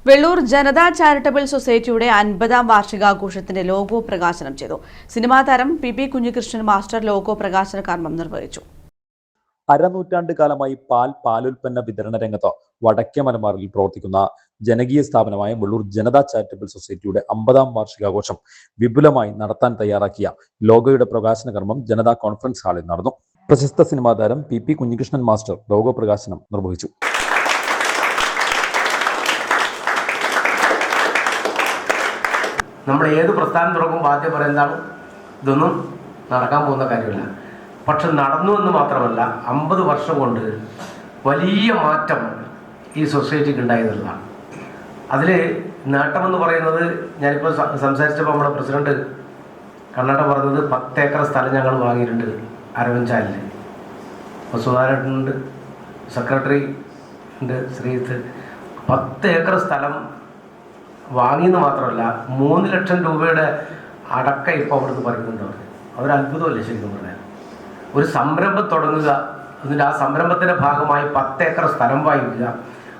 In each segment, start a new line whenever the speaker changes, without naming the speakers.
Vellur Janata charitable സൊസൈറ്റിയുടെ 50ാം വാർഷികാഘോഷത്തിന്റെ logo പ്രകാശനം ചെയ്തു. സിനിമാ താരം പി കുഞ്ഞികൃഷ്ണൻ മാസ്റ്റർ ലോഗോ പ്രകാശന കർമ്മം നിർവഹിച്ചു.
അരനൂറ്റാണ്ട് കാലമായി പാലുൽപ്പന്ന വിതരണ രംഗത്ത് വടക്കേ മലബാറിൽ പ്രവർത്തിക്കുന്ന ജനകീയ സ്ഥാപനമായ വെള്ളൂർ ജനതാ ചാരിറ്റബിൾ സൊസൈറ്റിയുടെ 50ാം വാർഷികാഘോഷം വിപുലമായി നടത്താൻ തയ്യാറാക്കിയ ലോഗോയുടെ പ്രകാശന കർമ്മം ജനതാ കോൺഫറൻസ് ഹാളിൽ നടന്നു. പ്രശസ്ത സിനിമാ താരം പി കുഞ്ഞികൃഷ്ണൻ മാസ്റ്റർ ലോഗോ പ്രകാശനം നിർവഹിച്ചു.
നമ്മൾ ഏത് പ്രസ്ഥാനം തുടങ്ങുമ്പോൾ ആദ്യം പറയുന്നതാണ് ഇതൊന്നും നടക്കാൻ പോകുന്ന കാര്യമില്ല. പക്ഷെ നടന്നു എന്ന് മാത്രമല്ല, 50 വർഷം കൊണ്ട് വലിയ മാറ്റം ഈ സൊസൈറ്റിക്ക് ഉണ്ടായിരുന്നില്ല. അതിൽ നേട്ടമെന്ന് പറയുന്നത്, ഞാനിപ്പോൾ സംസാരിച്ചപ്പോൾ നമ്മുടെ പ്രസിഡന്റ് കണ്ണട്ട പറഞ്ഞത് 10 ഏക്കർ സ്ഥലം ഞങ്ങൾ വാങ്ങിയിട്ടുണ്ട് അരവഞ്ചാലിൽ. അപ്പോൾ സുധാകരനുണ്ട്, സെക്രട്ടറി ഉണ്ട് ശ്രീത്ത്. 10 ഏക്കർ സ്ഥലം വാങ്ങിയെന്ന് മാത്രമല്ല, 3 ലക്ഷം രൂപയുടെ അടക്ക ഇപ്പോൾ അവിടുന്ന് പറയുന്നുണ്ട്. അതൊരു അത്ഭുതമല്ലേ ശരിക്കും പറഞ്ഞാൽ. ഒരു സംരംഭം തുടങ്ങുക, എന്നിട്ട് ആ സംരംഭത്തിൻ്റെ ഭാഗമായി 10 ഏക്കർ സ്ഥലം വാങ്ങിക്കുക.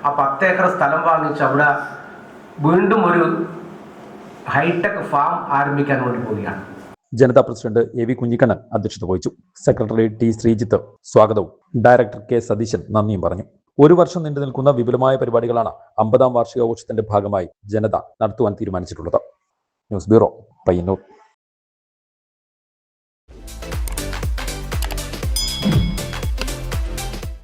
ആ 10 ഏക്കർ സ്ഥലം വാങ്ങിച്ച് അവിടെ വീണ്ടും ഒരു ഹൈടെക് ഫാം ആരംഭിക്കാൻ വേണ്ടി പോവുകയാണ്.
ജനതാ പ്രസിഡന്റ് എ.വി. കുഞ്ഞിക്കണ്ണൻ അധ്യക്ഷത വഹിച്ചു. സെക്രട്ടറി ടി ശ്രീജിത്ത് സ്വാഗതവും ഡയറക്ടർ കെ സതീശൻ നന്ദിയും പറഞ്ഞു. 1 വർഷം നീണ്ടു നിൽക്കുന്ന വിപുലമായ പരിപാടികളാണ് 50ാം വാർഷികാഘോഷത്തിന്റെ ഭാഗമായി ജനത നടത്തുവാൻ തീരുമാനിച്ചിട്ടുള്ളത്. News bureau, Payyanur.